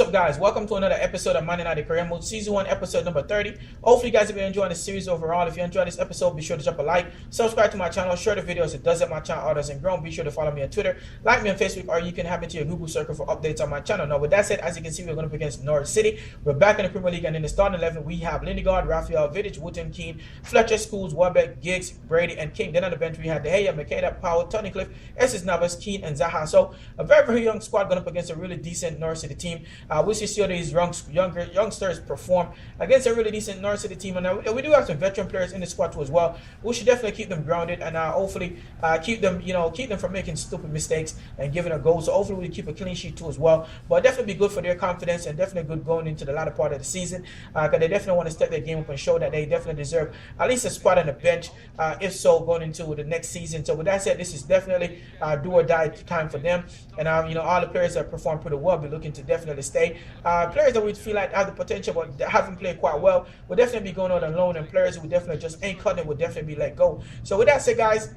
What's up, guys? Welcome to another episode of Monday Night Career Mode, Season 1, Episode number 30. Hopefully, you guys have been enjoying the series overall. If you enjoyed this episode, be sure to drop a like, subscribe to my channel, share the videos. It does help my channel others and grow. Be sure to follow me on Twitter, like me on Facebook, or you can have me to your Google circle for updates on my channel. Now, with that said, as you can see, we're going to be against Norwich City. We're back in the Premier League, and in the starting 11, we have Lindegaard, Raphael, Vidic, Wooten, Keane, Fletcher, Scholes, Welbeck, Giggs, Brady, and King. Then on the bench, we had De Gea, Makeda, Powell, Tony Cliff, Esses Navas, Keane, and Zaha. So, a very, very young squad going up against a really decent Norwich City team. We see these youngsters perform against a really decent Norwich City team, and we do have some veteran players in the squad too as well. We should definitely keep them grounded and hopefully keep them from making stupid mistakes and giving a goal. So hopefully we keep a clean sheet too as well. But definitely be good for their confidence and definitely good going into the latter part of the season because they definitely want to step their game up and show that they definitely deserve at least a spot on the bench, if so, going into the next season. So with that said, this is definitely do or die time for them, and all the players that perform pretty well be looking to definitely stay. Players that we feel like have the potential but haven't played quite well will definitely be going on alone, and players who definitely just ain't cutting it will definitely be let go. So with that said, guys,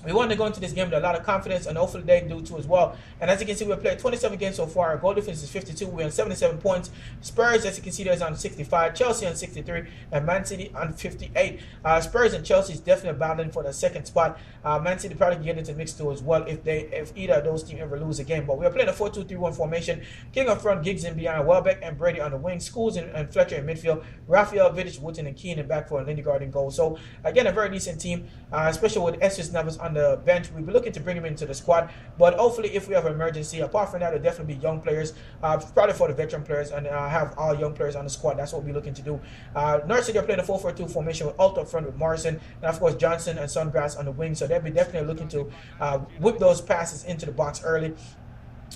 we want to go into this game with a lot of confidence, and hopefully they do too as well. And as you can see, we've played 27 games so far. Our goal difference is 52. We're on 77 points. Spurs, as you can see, there's on 65. Chelsea on 63, and Man City on 58. Spurs and Chelsea is definitely battling for the second spot. Man City probably can get into the mix too as well if either of those teams ever lose a game. But we are playing a 4-2-3-1 formation. King up front, Giggs in behind, Welbeck and Brady on the wing, Scholes and Fletcher in midfield, Raphael, Vidic, Wooten, and Keane in back for Lindegaard in goal. So again, a very decent team, especially with Esses Navas on the bench. We'll be looking to bring him into the squad, but hopefully if we have an emergency, apart from that, it'll definitely be young players, probably for the veteran players, and have all young players on the squad. That's what we're looking to do. Norwich City are playing a 4-4-2 formation with Alt up front with Morrison, and of course Johnson and Sungrass on the wing, so they'll be definitely looking to whip those passes into the box early.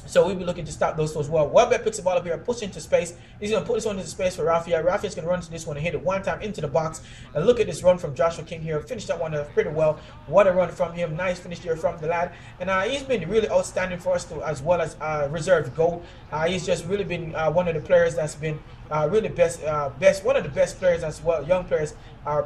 So we'll be looking to stop those as well. Welbeck picks the ball up here, push into space. He's going to put this one into space for Raphael. Raphael's going to run to this one and hit it one time into the box. And look at this run from Joshua King here. Finished that one pretty well. What a run from him. Nice finish here from the lad. And he's been really outstanding for us too, as well as reserve goal. He's just really been one of the players that's been really one of the best players as well, young players,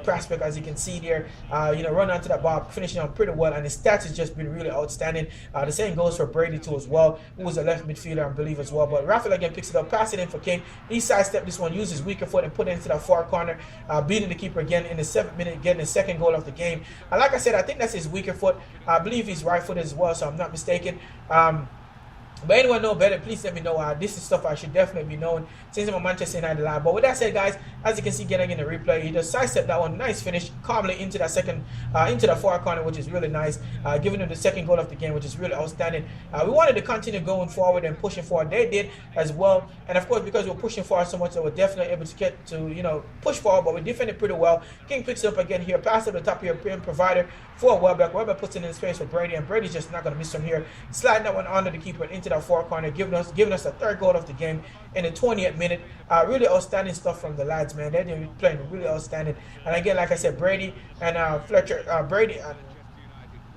prospect, as you can see there. Run onto that ball, finishing on pretty well, and his stats has just been really outstanding. The same goes for Brady too as well, who was a left midfielder, I believe, as well. But Raphael again picks it up, pass it in for King. He sidestepped this one, used his weaker foot and put it into that far corner, beating the keeper again in the 7th minute, getting the second goal of the game. Like I said, I think that's his weaker foot. I believe he's right footed as well, so I'm not mistaken. But anyone know better, please let me know. This is stuff I should definitely be knowing since I'm a Manchester United lad. But with that said, guys, as you can see, getting in the replay, he just sidestepped that one. Nice finish, calmly into that into the far corner, which is really nice, giving him the second goal of the game, which is really outstanding. We wanted to continue going forward and pushing forward. They did as well, and of course, because we're pushing forward so much, they were definitely able to get to push forward. But we defended pretty well. King picks it up again here, pass to the top here, provider for Welbeck. Welbeck puts it in space for Brady, and Brady's just not going to miss from here, sliding that one under the keeper into that far corner, giving us the third goal of the game in the 20th minute. Really outstanding stuff from the lads, man. They're playing really outstanding. And again, like I said, Brady and Brady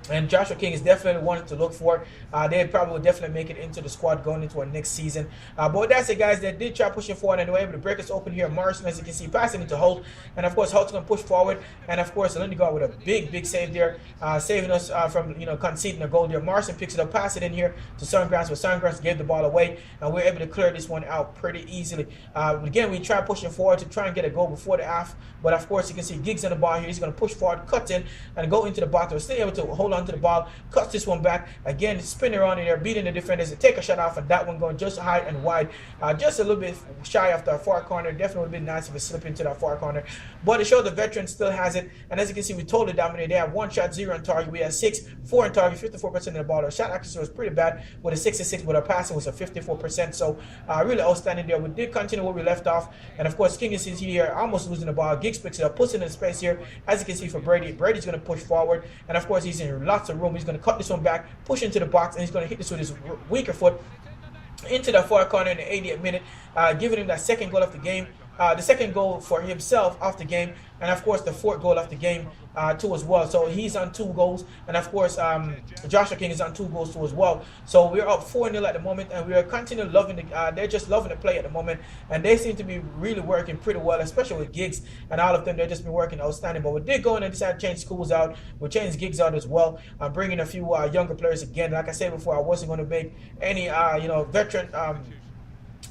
and Joshua King is definitely one to look for. They probably will definitely make it into the squad going into our next season. But that's it, guys. They did try pushing forward, and they were able to break us open here. Morrison, as you can see, passing into Holt. And of course, Holt's going to push forward. And of course, Lindegaard with a big save there, saving us from conceding a goal there. Morrison picks it up, pass it in here to Sungrass, but Sungrass gave the ball away. And we're able to clear this one out pretty easily. Again, we try pushing forward to try and get a goal before the half. But of course, you can see Giggs on the ball here. He's going to push forward, cut in, and go into the box. We're still able to hold on to the ball, cuts this one back. Again, spin around in there, beating the defenders to take a shot off, and that one going just high and wide. Just a little bit shy of the far corner. Definitely would have been nice if it slipped into that far corner. But to show the veteran still has it. And as you can see, we totally dominated. They have 1 shot, 0 on target. We had 6, 4 on target, 54% of the ball. Our shot accuracy was pretty bad with a 66, but our passing was a 54%. So really outstanding there. We did continue where we left off. And of course, King is here, almost losing the ball. Giggs picks it up, puts it in space here. As you can see for Brady, Brady's going to push forward. And of course, he's in lots of room. He's going to cut this one back, push into the box, and he's going to hit this with his weaker foot into the far corner in the 80th minute, giving him that second goal of the game. The second goal for himself of the game, and of course the 4th goal of the game too as well. So he's on 2 goals, and of course Joshua King is on 2 goals too as well. So we're up 4-0 at the moment, and we are continuing loving they're just loving the play at the moment, and they seem to be really working pretty well, especially with Giggs and all of them. They've just been working outstanding. But we did go in and decide to change Scholes out. We changed Giggs out as well. I'm bringing a few younger players again. Like I said before, I wasn't going to make any veteran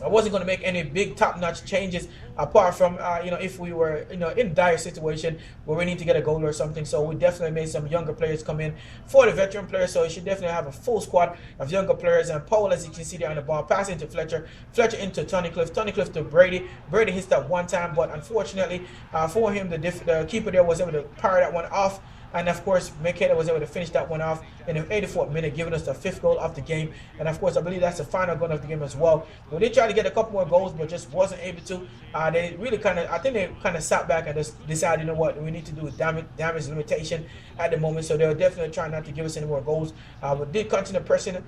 I wasn't going to make any big top-notch changes apart from, if we were, in a dire situation where we need to get a goal or something. So we definitely made some younger players come in for the veteran players. So you should definitely have a full squad of younger players. And Paul, as you can see there on the ball, passing to Fletcher, Fletcher into Tony Cliff to Brady. Brady hits that one time, but unfortunately for him, the keeper there was able to power that one off. And of course, Makeda was able to finish that one off in the 84th minute, giving us the 5th goal of the game. And of course, I believe that's the final goal of the game as well. We did try to get a couple more goals, but just wasn't able to. They really I think they kind of sat back and just decided, what we need to do is damage limitation at the moment. So they were definitely trying not to give us any more goals. We did continue pressing,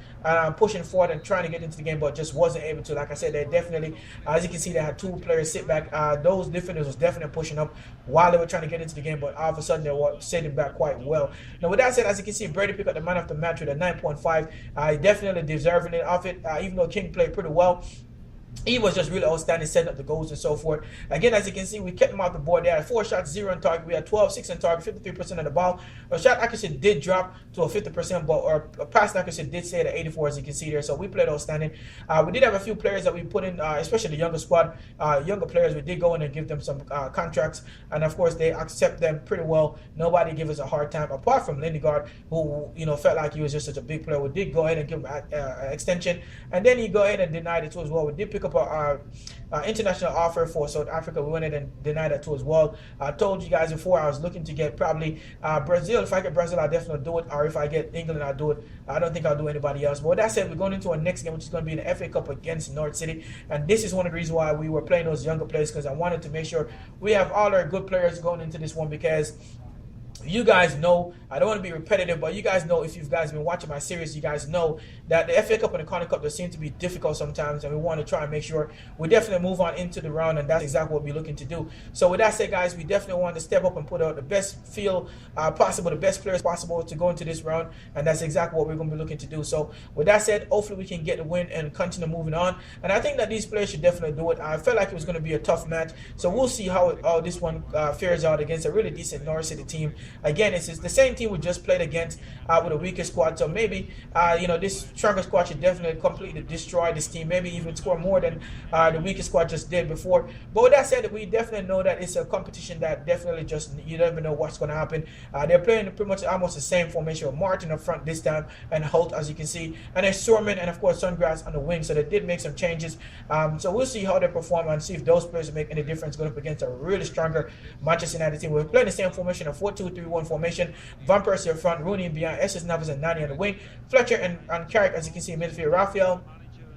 pushing forward and trying to get into the game, but just wasn't able to. Like I said, they definitely, as you can see, they had 2 players sit back. Those defenders was definitely pushing up while they were trying to get into the game, but all of a sudden they were sitting back quite well. Now with that said, as you can see, Brady picked up the man of the match with a 9.5. Definitely deserving it of it, even though King played pretty well. He was just really outstanding, setting up the goals and so forth. Again, as you can see, we kept him off the board. They had 4 shots, 0 on target. We had 12, 6 on target, 53% of the ball. Our shot accuracy did drop to a 50%, but our pass accuracy did stay at 84, as you can see there. So we played outstanding. We did have a few players that we put in, especially the younger squad, younger players. We did go in and give them some contracts, and of course they accept them pretty well. Nobody gave us a hard time, apart from Lindegaard, who felt like he was just such a big player. We did go ahead and give him an extension, and then he go ahead and denied it too as well. We did pick up our international offer for South Africa. We went in and denied that too as well. I told you guys before I was looking to get probably Brazil. If I get Brazil, I'll definitely do it. Or if I get England, I'll do it. I don't think I'll do anybody else. But with that said, we're going into our next game, which is going to be in the FA Cup against North City. And this is one of the reasons why we were playing those younger players, because I wanted to make sure we have all our good players going into this one, because you guys know, I don't want to be repetitive, but you guys know, if you guys been watching my series, you guys know that the FA Cup and the Carling Cup, they seem to be difficult sometimes, and we want to try and make sure we definitely move on into the round, and that's exactly what we're looking to do. So with that said, guys, we definitely want to step up and put out the best field possible, the best players possible to go into this round, and that's exactly what we're going to be looking to do. So with that said, hopefully we can get the win and continue moving on, and I think that these players should definitely do it. I felt like it was going to be a tough match, so we'll see how this one fares out against a really decent North City team. Again, it's the same team we just played against with a weaker squad, so maybe this stronger squad should definitely completely destroy this team, maybe even score more than the weaker squad just did before. But with that said, we definitely know that it's a competition that definitely just, you never know what's going to happen. They're playing pretty much almost the same formation with Martin up front this time, and Holt, as you can see, and then Sorman, and of course Sungrass on the wing. So they did make some changes, so we'll see how they perform and see if those players will make any difference going up against a really stronger Manchester United team. We're playing the same formation, a 4-2-3-1 formation. Van Persie up front, Rooney behind, Estes Navas and Nani on the wing, Fletcher and Carrick, as you can see, midfield, Raphael,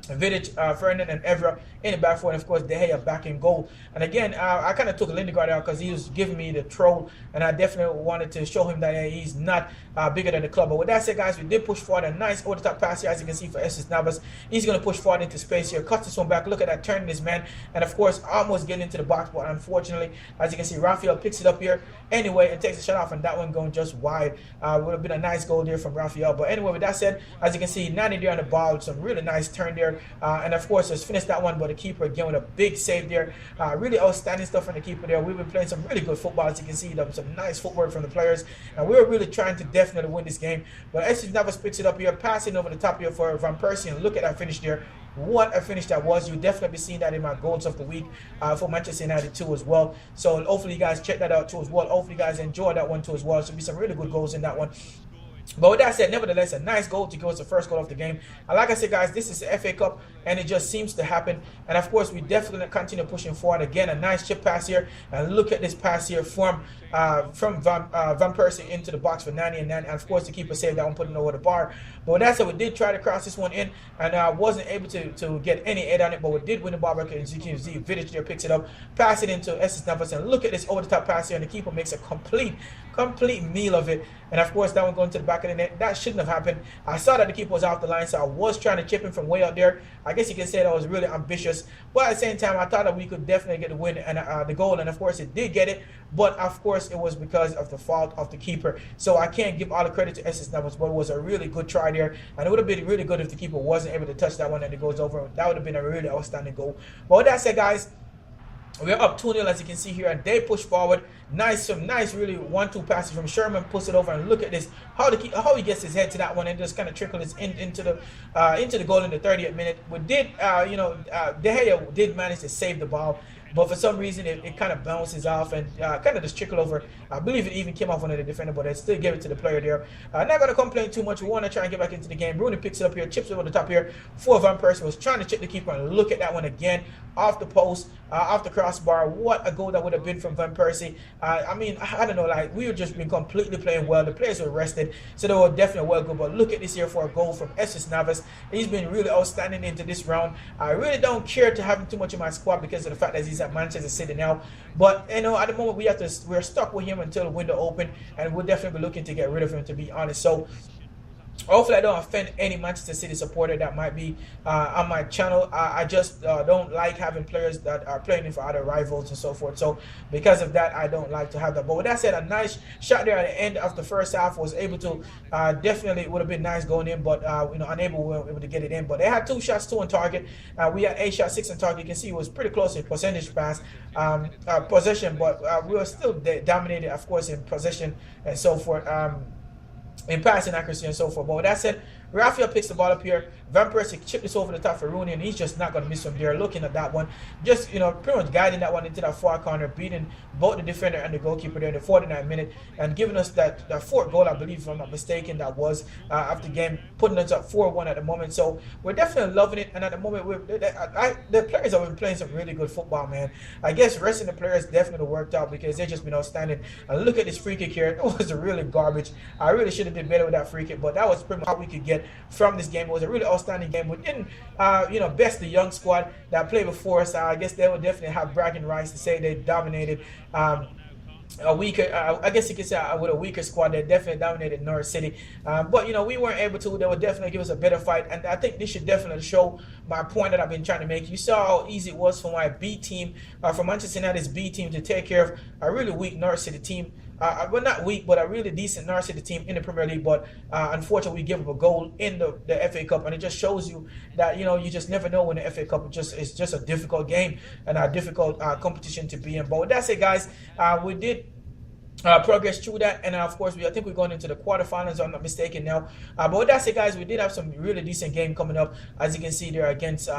Vidic, Ferdinand, and Evra in the back four, and of course De Gea back in goal. And again, I kind of took Lindegaard out because he was giving me the troll, and I definitely wanted to show him that he's not bigger than the club. But with that said, guys, we did push forward. A nice over-the-top pass here, as you can see, for Estes Navas. He's going to push forward into space here, cuts this one back. Look at that, turning this man, and of course almost getting into the box, but unfortunately, as you can see, Raphael picks it up here anyway and takes a shot off, and that one going just wide. Would have been a nice goal there from Raphael. But anyway, with that said, as you can see, Nani there on the ball with some really nice turn there, and of course just finished that one, but the keeper again with a big save there. Really outstanding stuff from the keeper there. We've been playing some really good football, as you can see, some nice footwork from the players, and we were really trying to definitely win this game. But Estes Navas picks it up here, passing over the top here for Van Persie, and look at that finish there. What a finish that was. You'll definitely be seeing that in my goals of the week for Manchester United too as well. So hopefully you guys check that out too as well. Hopefully you guys enjoy that one too as well. So be some really good goals in that one. But with that said, nevertheless, a nice goal to go as the first goal of the game. And like I said, guys, this is the FA Cup, and it just seems to happen. And of course, we definitely continue pushing forward. Again, a nice chip pass here, and look at this pass here from Van Persie into the box for Nani, and of course the keeper saved that one, putting it over the bar. But with that said, we did try to cross this one in, and wasn't able to get any head on it, but we did win the ball back. As you can see, Vidic there picks it up, pass it into Estes Navas, and look at this over the top pass here, and the keeper makes a complete meal of it. And of course, that one going to the back of the net. That shouldn't have happened. I saw that the keeper was off the line, so I was trying to chip him from way out there. I guess you can say that I was really ambitious, but at the same time, I thought that we could definitely get the win and the goal, and of course it did get it, but of course it was because of the fault of the keeper. So I can't give all the credit to Estes Navas, but it was a really good try there, and it would have been really good if the keeper wasn't able to touch that one and it goes over. That would have been a really outstanding goal. But with that said, guys, We're up 2-0 as you can see here, and they push forward. Some nice, really 1-2 passes from Sherman. Puts it over, and look at this, how he gets his head to that one and just kind of trickles into the goal in the 30th minute. We did, De Gea did manage to save the ball, but for some reason it kind of bounces off and kind of just trickle over. I believe it even came off one of the defender, but they still gave it to the player there. Not going to complain too much. We want to try and get back into the game. Rooney picks it up here, chips it over the top here for Van Persie. Was trying to chip the keeper, and look at that one again, off the post, off the crossbar. What a goal that would have been from Van Persie. I mean, I don't know, like, we were just been completely playing well. The players were rested, so they were definitely well good. But look at this here for a goal from Estes Navas. He's been really outstanding into this round. I really don't care to have him too much in my squad because of the fact that he's at Manchester City now. But you know, at the moment we're stuck with him until the window open, and we'll definitely be looking to get rid of him, to be honest. So hopefully I don't offend any Manchester City supporter that might be on my channel. I just don't like having players that are playing for other rivals and so forth. So because of that, I don't like to have that. But with that said, a nice shot there at the end of the first half. Was able to definitely would have been nice going in, but unable, we were able to get it in. But they had 2 shots, 2 on target. We had 8 shots, 6 on target. You can see it was pretty close in percentage pass possession, but we were still dominated, of course, in possession and so forth. In passing accuracy and so forth. But with that said, Rafael picks the ball up here. Van Persie chipped this over the top for Rooney, and he's just not going to miss from there. Looking at that one, just pretty much guiding that one into that far corner, beating both the defender and the goalkeeper there in the 49th minute, and giving us that 4th goal, I believe, if I'm not mistaken, that was after the game, putting us up 4-1 at the moment. So we're definitely loving it, and at the moment, the players have been playing some really good football, man. I guess resting the players definitely worked out because they've just been outstanding. And look at this free kick here. It was really garbage. I really should have did better with that free kick, but that was pretty much all we could get from this game. It was a really outstanding game. We didn't, best the young squad that played before us. I guess they would definitely have bragging rights to say they dominated a weaker, I guess you could say, with a weaker squad. They definitely dominated Norwich City, but we weren't able to. They would definitely give us a better fight, and I think this should definitely show my point that I've been trying to make. You saw how easy it was for my B team, for Manchester United's B team, to take care of a really weak Norwich City team. Well, not weak, but a really decent Norwich City team in the Premier League. But unfortunately, we give up a goal in the FA Cup, and it just shows you that you just never know when the FA Cup is just a difficult game and a difficult competition to be in. But with that said, guys, we did progress through that, and of course I think we're going into the quarterfinals, if I'm not mistaken now. But with that said, guys, we did have some really decent game coming up, as you can see there against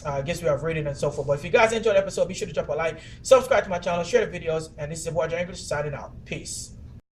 I guess we have rated and so forth. But if you guys enjoyed the episode, be sure to drop a like, subscribe to my channel, share the videos, and this is your boy John English signing out. Peace.